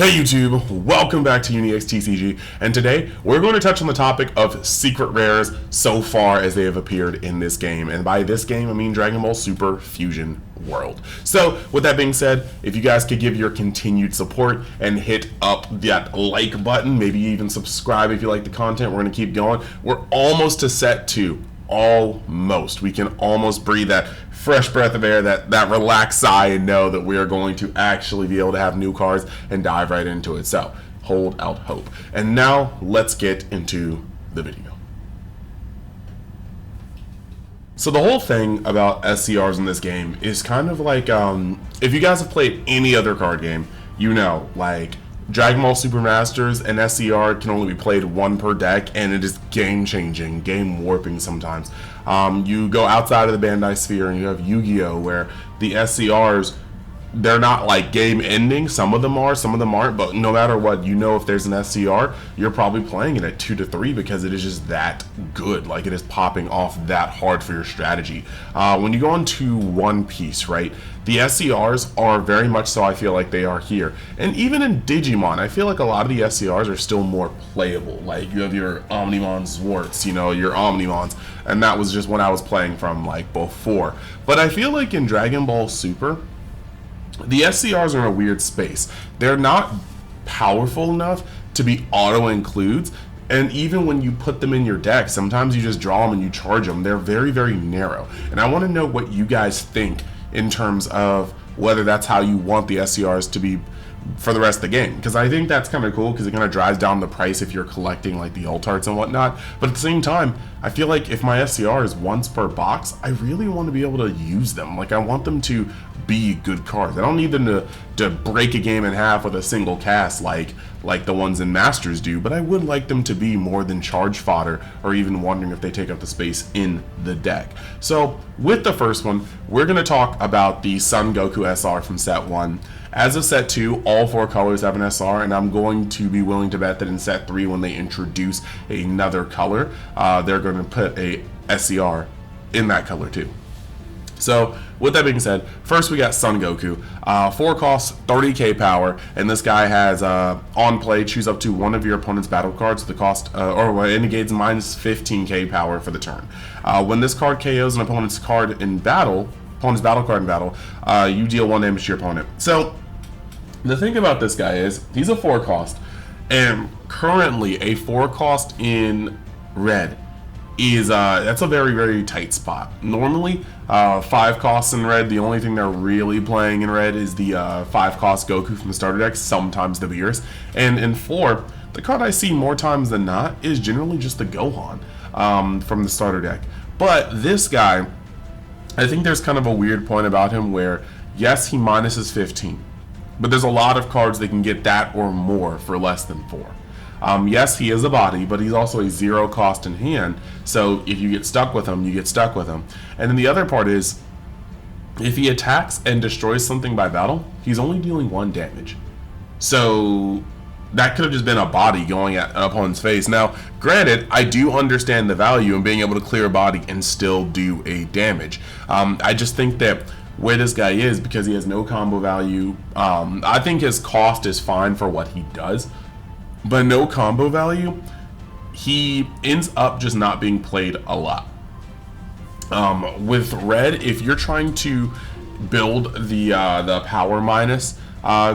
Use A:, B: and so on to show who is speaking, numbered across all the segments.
A: Hey YouTube, welcome back to UniXTCG, and today we're going to touch on the topic of secret rares so far as they have appeared in this game. And by this game, I mean Dragon Ball Super Fusion World. So with that being said, if you guys could give your continued support and hit up that like button, maybe even subscribe if you like the content, we're going to keep going. We're almost to set 2. Almost. We can almost breathe that fresh breath of air, that relaxed sigh, and know that we are going to actually be able to have new cards and dive right into it. So hold out hope. And now let's get into the video. So the whole thing about SCRs in this game is kind of like, if you guys have played any other card game, you know, like Dragon Ball Super Masters and SCR can only be played 1 per deck, and it is game-changing, game-warping sometimes. You go outside of the Bandai sphere and you have Yu-Gi-Oh! Where the SCRs, they're not like game-ending. Some of them are, some of them aren't, but no matter what, you know if there's an SCR, you're probably playing it at 2 to 3 because it is just that good. Like, it is popping off that hard for your strategy. When you go into One Piece, right, the SCRs are very much so, I feel like they are here. And even in Digimon, I feel like a lot of the SCRs are still more playable. Like, you have your Omnimon Zwarts, you know, your Omnimons, and that was just when I was playing from, like, before. But I feel like in Dragon Ball Super, the SCRs are in a weird space. They're not powerful enough to be auto-includes, and even when you put them in your deck, sometimes you just draw them and you charge them. They're very, very narrow. And I want to know what you guys think in terms of whether that's how you want the SCRs to be for the rest of the game, because I think that's kind of cool because it kind of drives down the price if you're collecting like the alt arts and whatnot. But at the same time, I feel like if my SCR is once per box, I really want to be able to use them. Like, I want them to be good cards. I don't need them to break a game in half with a single cast like the ones in Masters do, but I would like them to be more than charge fodder or even wondering if they take up the space in the deck. So with the first one, we're going to talk about the Son Goku SR from set 1. As of set 2, all 4 colors have an SR, and I'm going to be willing to bet that in set 3, when they introduce another color, they're going to put a SCR in that color too. So with that being said, first we got Son Goku. 4 costs, 30k power, and this guy has on play, choose up to one of your opponent's battle cards. The cost or it negates minus 15k power for the turn. When this card KOs an opponent's battle card in battle, you deal 1 damage to your opponent. So the thing about this guy is he's a 4 cost, and currently a 4 cost in red is that's a very, very tight spot. Normally 5 costs in red, the only thing they're really playing in red is the 5 cost Goku from the starter deck, sometimes the Beerus. And in 4, the card I see more times than not is generally just the Gohan from the starter deck. But this guy, I think there's kind of a weird point about him where, yes, he minuses 15, but there's a lot of cards that can get that or more for less than 4. Yes, he is a body, but he's also a 0 cost in hand, so if you get stuck with him, you get stuck with him. And then the other part is, if he attacks and destroys something by battle, he's only dealing 1 damage. So that could have just been a body going at an opponent's face. Now, granted, I do understand the value in being able to clear a body and still do a damage. I just think that where this guy is, because he has no combo value, I think his cost is fine for what he does, but no combo value, he ends up just not being played a lot. With red, if you're trying to build the power minus,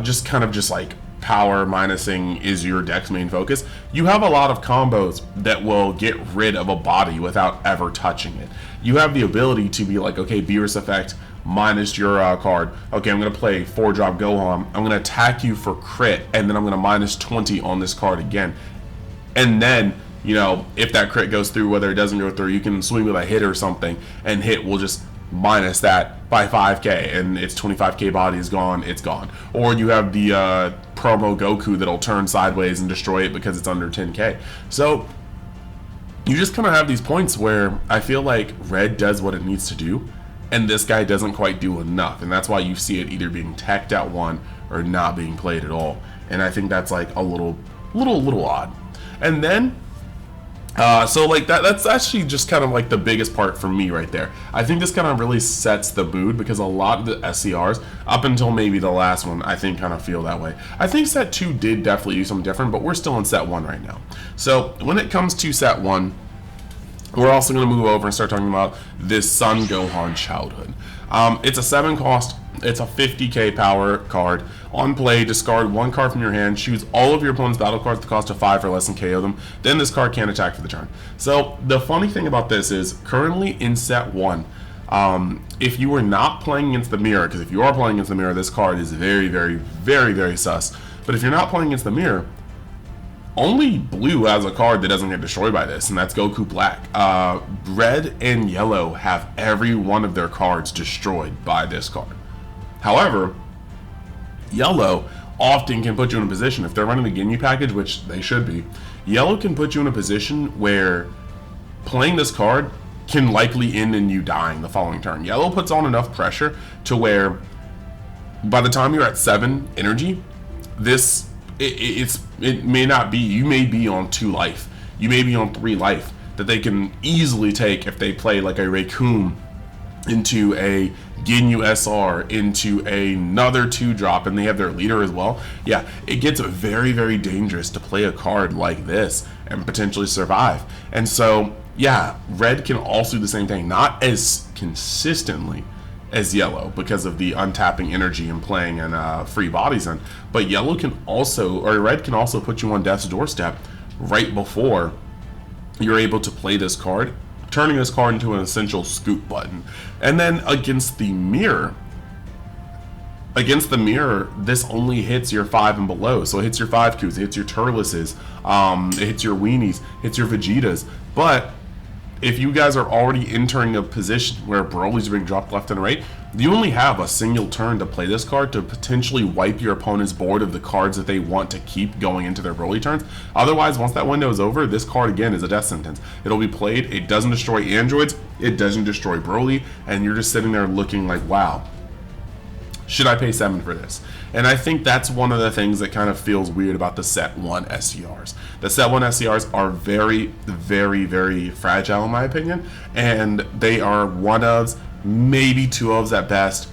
A: just like power minusing is your deck's main focus, you have a lot of combos that will get rid of a body without ever touching it. You have the ability to be like, okay, Beerus effect minus your card. Okay, I'm going to play 4-drop Gohan. I'm going to attack you for crit, and then I'm going to minus 20 on this card again. And then, you know, if that crit goes through, whether it doesn't go through, you can swing with a hit or something, and hit will just minus that by 5k, and its 25k body is gone, it's gone. Or you have the promo Goku that'll turn sideways and destroy it because it's under 10k. So you just kind of have these points where I feel like red does what it needs to do, and this guy doesn't quite do enough, and that's why you see it either being teched at 1 or not being played at all. And I think that's like a little odd. And then So like that's actually just kind of like the biggest part for me right there. I think this kind of really sets the mood because a lot of the SCRs, up until maybe the last one, I think kind of feel that way. I think set 2 did definitely do something different, but we're still in set 1 right now. So when it comes to set 1, we're also going to move over and start talking about this Sun Gohan Childhood. It's a 7 cost. It's a 50k power card. On play, discard 1 card from your hand, choose all of your opponent's battle cards at the cost of 5 or less and KO them. Then this card can't attack for the turn. So the funny thing about this is currently in set 1, if you are not playing against the mirror, because if you are playing against the mirror, this card is very, very, very, very sus. But if you're not playing against the mirror, only blue has a card that doesn't get destroyed by this, and that's Goku Black. Red and yellow have every one of their cards destroyed by this card. However, yellow often can put you in a position, if they're running the Ginyu package, which they should be, yellow can put you in a position where playing this card can likely end in you dying the following turn. Yellow puts on enough pressure to where by the time you're at 7 energy, this it may not be, you may be on 2 life, you may be on 3 life, that they can easily take if they play like a Raccoon into a Ginyu SR into another 2-drop, and they have their leader as well. Yeah, it gets very, very dangerous to play a card like this and potentially survive. And so, yeah, red can also do the same thing, not as consistently as yellow because of the untapping energy and playing and free bodies in, but yellow can also, or red can also put you on death's doorstep right before you're able to play this card, turning this card into an essential scoop button. And then against the mirror, this only hits your 5 and below. So it hits your 5-Qs, it hits your Turleses, it hits your Weenies, hits your Vegetas. But if you guys are already entering a position where Broly's are being dropped left and right, you only have a single turn to play this card to potentially wipe your opponent's board of the cards that they want to keep going into their Broly turns. Otherwise, once that window is over, this card again is a death sentence. It'll be played, it doesn't destroy androids, it doesn't destroy Broly, and you're just sitting there looking like, wow, should I pay 7 for this? And I think that's one of the things that kind of feels weird about the set 1 SCRs. The set 1 SCRs are very, very, very fragile in my opinion, and they are 1-ofs, maybe 2-ofs at best,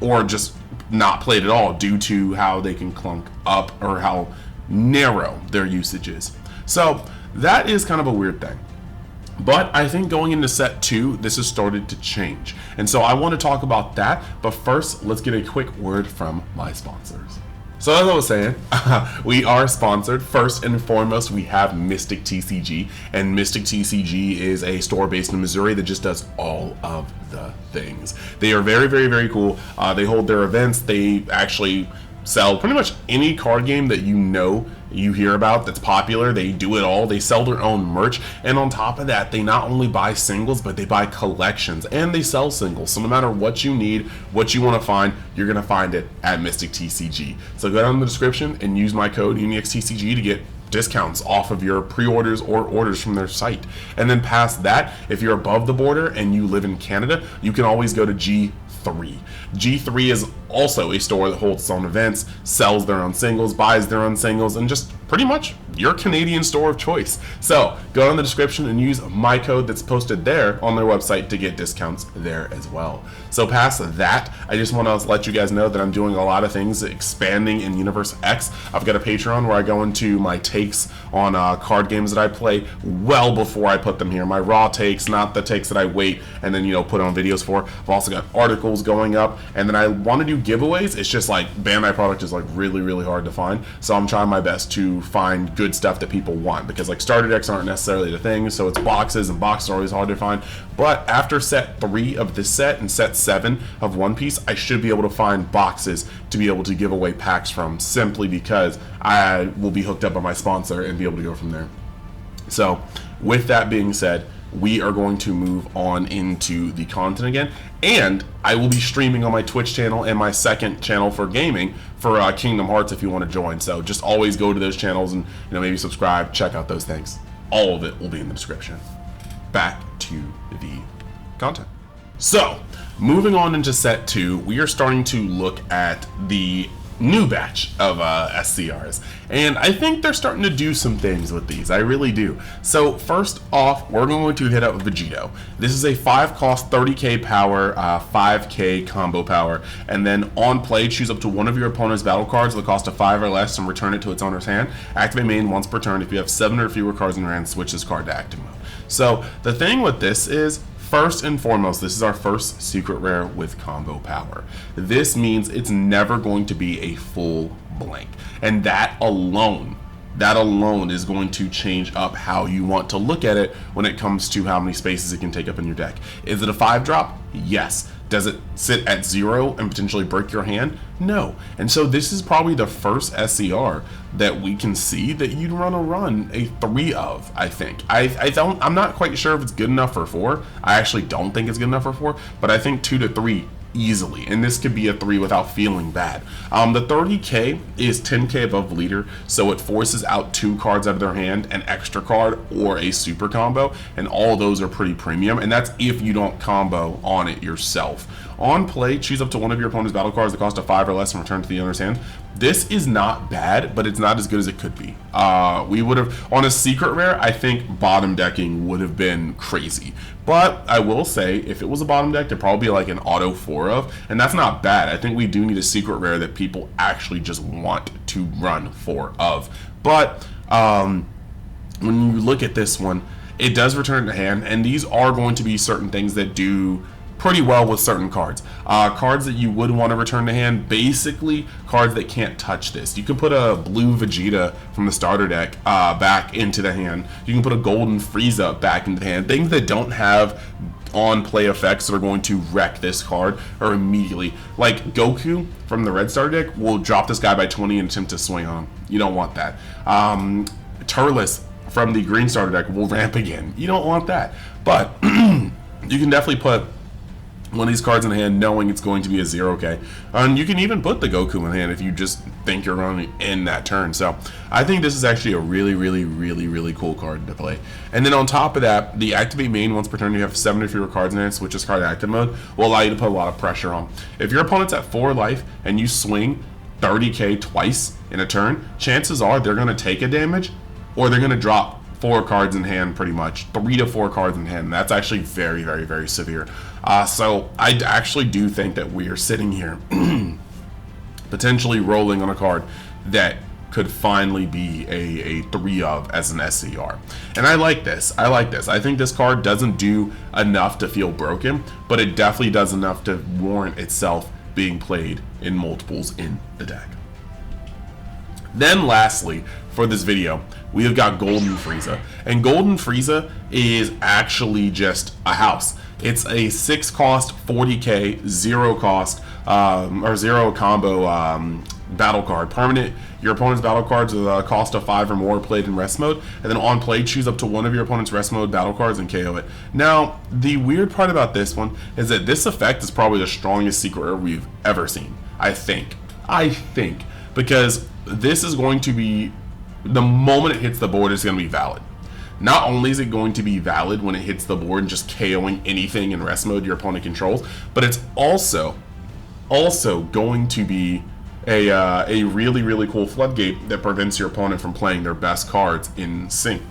A: or just not played at all due to how they can clunk up or how narrow their usage is. So that is kind of a weird thing. But I think going into set 2, this has started to change. And so I want to talk about that, but first, let's get a quick word from my sponsors. So as I was saying, we are sponsored. First and foremost, we have Mystic TCG, and Mystic TCG is a store based in Missouri that just does all of the things. They are very, very, very cool. They hold their events. They actually sell pretty much any card game that you hear about that's popular. They do it all. They sell their own merch, and on top of that, they not only buy singles, but they buy collections, and they sell singles. So no matter what you need, what you want to find, you're gonna find it at Mystic TCG. So go down in the description and use my code UNIXTCG to get discounts off of your pre-orders or orders from their site. And then past that, if you're above the border and you live in Canada, you can always go to G3. G3 is also a store that holds its own events, sells their own singles, buys their own singles, and just pretty much your Canadian store of choice. So go down in the description and use my code that's posted there on their website to get discounts there as well. So past that, I just want to let you guys know that I'm doing a lot of things expanding in Universe X. I've got a Patreon where I go into my takes on card games that I play well before I put them here. My raw takes, not the takes that I wait and then put on videos for. I've also got articles going up, and then I want to do giveaways. It's just like Bandai product is like really, really hard to find, so I'm trying my best to find good stuff that people want, because like starter decks aren't necessarily the thing, so it's boxes, and boxes are always hard to find. But after set 3 of this set and set 7 of One Piece, I should be able to find boxes to be able to give away packs from, simply because I will be hooked up by my sponsor and be able to go from there. So with that being said, we are going to move on into the content again, and I will be streaming on my Twitch channel and my second channel for gaming for Kingdom Hearts if you want to join. So just always go to those channels and maybe subscribe, check out those things. All of it will be in the description. Back to the content. So moving on into set 2, we are starting to look at the new batch of SCRs, and I think they're starting to do some things with these. I really do. So first off, we're going to hit up Vegito. This is a 5 cost, 30k power, 5k combo power, and then on play, choose up to one of your opponent's battle cards with a cost of 5 or less and return it to its owner's hand. Activate main once per turn. If you have 7 or fewer cards in your hand, switch this card to active mode. So the thing with this is, first and foremost, this is our first secret rare with combo power. This means it's never going to be a full blank. And that alone is going to change up how you want to look at it when it comes to how many spaces it can take up in your deck. Is it a 5-drop? Yes. Does it sit at 0 and potentially break your hand? No. And so this is probably the first SCR that we can see that you'd run a 3 of, I think. I'm not quite sure if it's good enough for 4. I actually don't think it's good enough for 4, but I think 2 to 3 easily, and this could be a 3 without feeling bad. The 30k is 10k above leader, so it forces out 2 cards out of their hand, an extra card or a super combo, and all those are pretty premium, and that's if you don't combo on it yourself. On play, choose up to one of your opponent's battle cards that cost a 5 or less and return to the owner's hand. This is not bad, but it's not as good as it could be. We would have, on a secret rare, I think bottom decking would have been crazy. But I will say, if it was a bottom deck, it'd probably be like an auto 4 of, and that's not bad. I think we do need a secret rare that people actually just want to run 4 of. But when you look at this one, it does return to hand, and these are going to be certain things that do pretty well with certain cards. Cards that you would want to return to hand, basically cards that can't touch this. You can put a blue Vegeta from the starter deck back into the hand. You can put a golden Frieza back into the hand. Things that don't have on play effects that are going to wreck this card or immediately. Like Goku from the red starter deck will drop this guy by 20 and attempt to swing on him. You don't want that. Turles from the green starter deck will ramp again. You don't want that. But you can definitely put one of these cards in hand knowing it's going to be a 0k. And you can even put the Goku in hand if you just think you're running in that turn. So I think this is actually a really cool card to play. And then on top of that, the activate main once per turn you have 7 or fewer cards in hand, switch this card to active mode, will allow you to put a lot of pressure on. If your opponent's at 4 life and you swing 30k twice in a turn, chances are they're going to take a damage or they're going to drop 4 cards in hand, pretty much 3 to 4 cards in hand. That's actually very severe. So I actually do think that we are sitting here potentially rolling on a card that could finally be a 3 of as an SCR. And I like this. I think this card doesn't do enough to feel broken, but it definitely does enough to warrant itself being played in multiples in the deck. Then lastly, for this video, we have got Golden Frieza. And Golden Frieza is actually just a house. It's a 6 cost, 40k, 0 cost, or 0 combo battle card. Permanent, your opponent's battle cards with a cost of 5 or more played in rest mode. And then on play, choose up to one of your opponent's rest mode battle cards and KO it. Now, the weird part about this one is that this effect is probably the strongest secret rare we've ever seen. I think. Because this is going to be, the moment it hits the board, it's going to be valid. Not only is it going to be valid when it hits the board and just KOing anything in rest mode your opponent controls, but it's also going to be a really cool floodgate that prevents your opponent from playing their best cards in sync.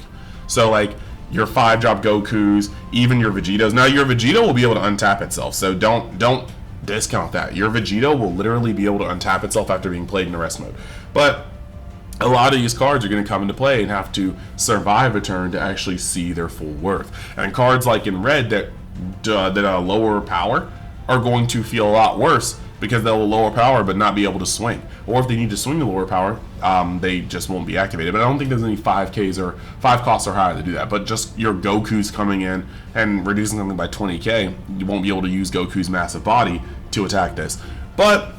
A: So like your 5-drop Gokus, even your Vegetos. Now your Vegeta will be able to untap itself, so don't discount that. Your Vegeta will literally be able to untap itself after being played in the rest mode. But a lot of these cards are going to come into play and have to survive a turn to actually see their full worth. And cards like in red that lower power are going to feel a lot worse because they'll lower power but not be able to swing. Or if they need to swing the lower power, they just won't be activated. But I don't think there's any 5Ks or 5 costs or higher to do that. But just your Goku's coming in and reducing something by 20k, you won't be able to use Goku's massive body to attack this. But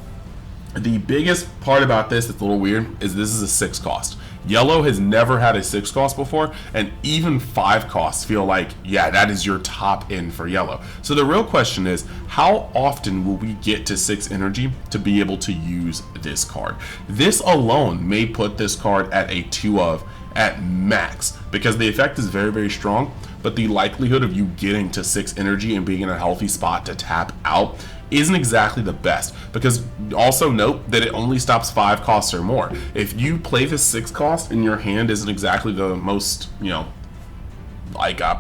A: the biggest part about this that's a little weird is this is a 6 cost. Yellow has never had a 6 cost before, and even 5 costs feel like, yeah, that is your top end for yellow. So the real question is, how often will we get to 6 energy to be able to use this card? This alone may put this card at a 2 of at max, because the effect is very strong, but the likelihood of you getting to 6 energy and being in a healthy spot to tap out isn't exactly the best, because also note that it only stops 5 costs or more. If you play the 6 cost and your hand isn't exactly the most,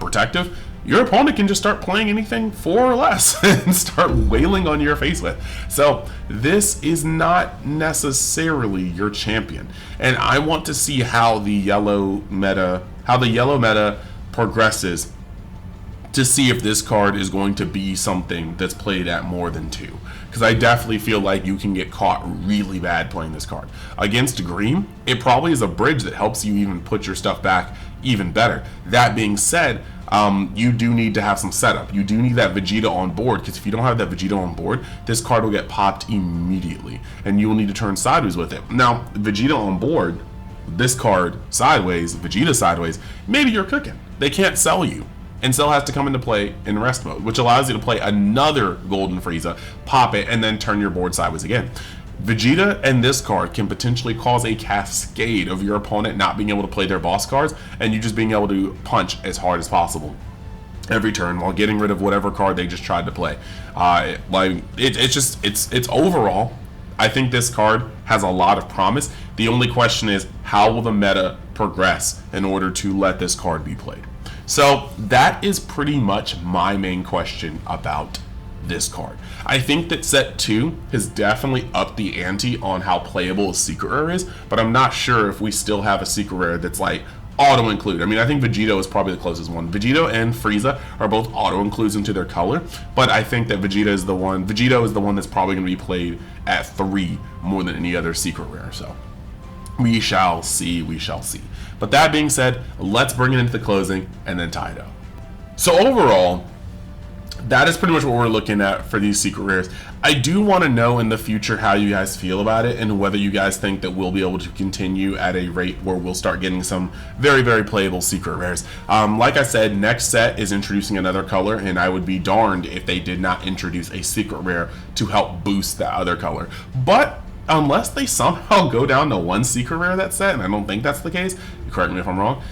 A: protective, your opponent can just start playing anything 4 or less and start wailing on your face with. So this is not necessarily your champion, and I want to see how the yellow meta progresses to see if this card is going to be something that's played at more than 2. Because I definitely feel like you can get caught really bad playing this card. Against green, it probably is a bridge that helps you even put your stuff back even better. That being said, you do need to have some setup. You do need that Vegeta on board, because if you don't have that Vegeta on board, this card will get popped immediately, and you will need to turn sideways with it. Now, Vegeta on board, this card sideways, Vegeta sideways, maybe you're cooking. They can't sell you. And Cell has to come into play in rest mode, which allows you to play another Golden Frieza, pop it, and then turn your board sideways again. Vegeta and this card can potentially cause a cascade of your opponent not being able to play their boss cards, and you just being able to punch as hard as possible every turn while getting rid of whatever card they just tried to play. It's overall, I think this card has a lot of promise. The only question is, how will the meta progress in order to let this card be played? So that is pretty much my main question about this card. I think that set 2 has definitely upped the ante on how playable a secret rare is, but I'm not sure if we still have a secret rare that's like auto include. I mean, I think Vegito is probably the closest one. Vegito and Frieza are both auto includes into their color, but I think that Vegito is the one that's probably going to be played at 3 more than any other secret rare. So we shall see, we shall see. But that being said, let's bring it into the closing and then tie it up. So overall, that is pretty much what we're looking at for these secret rares. I do want to know in the future how you guys feel about it, and whether you guys think that we'll be able to continue at a rate where we'll start getting some very, very playable secret rares. Like I said, next set is introducing another color, and I would be darned if they did not introduce a secret rare to help boost that other color. But unless they somehow go down to 1 secret rare that set, and I don't think that's the case, correct me if I'm wrong,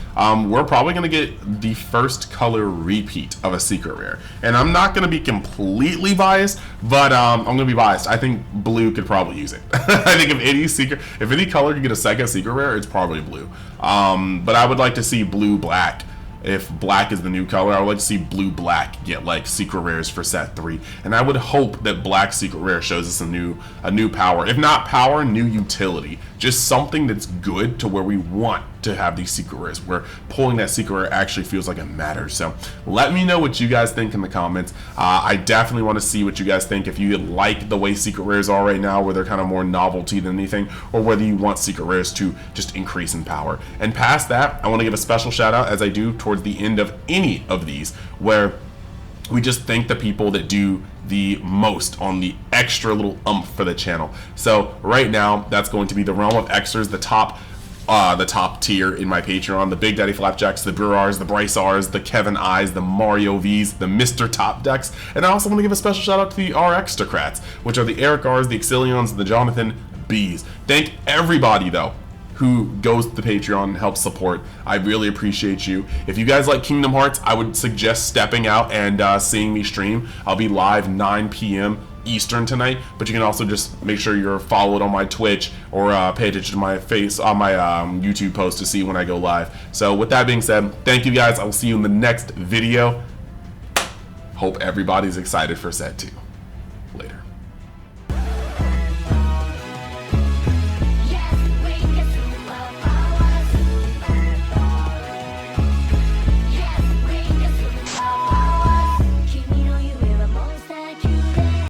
A: we're probably going to get the first color repeat of a secret rare. And I'm not going to be completely biased, but I'm going to be biased. I think blue could probably use it. I think if any color could get a second secret rare, it's probably blue. But I would like to see blue-black. If black is the new color, I would like to see blue-black get like secret rares for set 3, and I would hope that black secret rare shows us a new power. If not power, new utility. Just something that's good to where we want to have these secret rares, where pulling that secret rare actually feels like it matters. So let me know what you guys think in the comments. I definitely want to see what you guys think. If you like the way secret rares are right now, where they're kind of more novelty than anything, or whether you want secret rares to just increase in power. And past that, I want to give a special shout out, as I do towards the end of any of these, where we just thank the people that do the most on the extra little umph for the channel. So right now, that's going to be the Realm of Xers, the top tier in my Patreon, the Big Daddy Flapjacks, the Burars, the Bryce R's, the Kevin I's, the Mario V's, the Mr. Top Decks, and I also want to give a special shout out to the RXtocrats, which are the Eric R's, the Exilions, and the Jonathan B's. Thank everybody though who goes to the Patreon and helps support. I really appreciate you. If you guys like Kingdom Hearts, I would suggest stepping out and seeing me stream. I'll be live 9 p.m. Eastern tonight, but you can also just make sure you're followed on my Twitch, or pay attention to my face on my YouTube post to see when I go live. So with that being said, thank you guys. I will see you in the next video. Hope everybody's excited for set 2.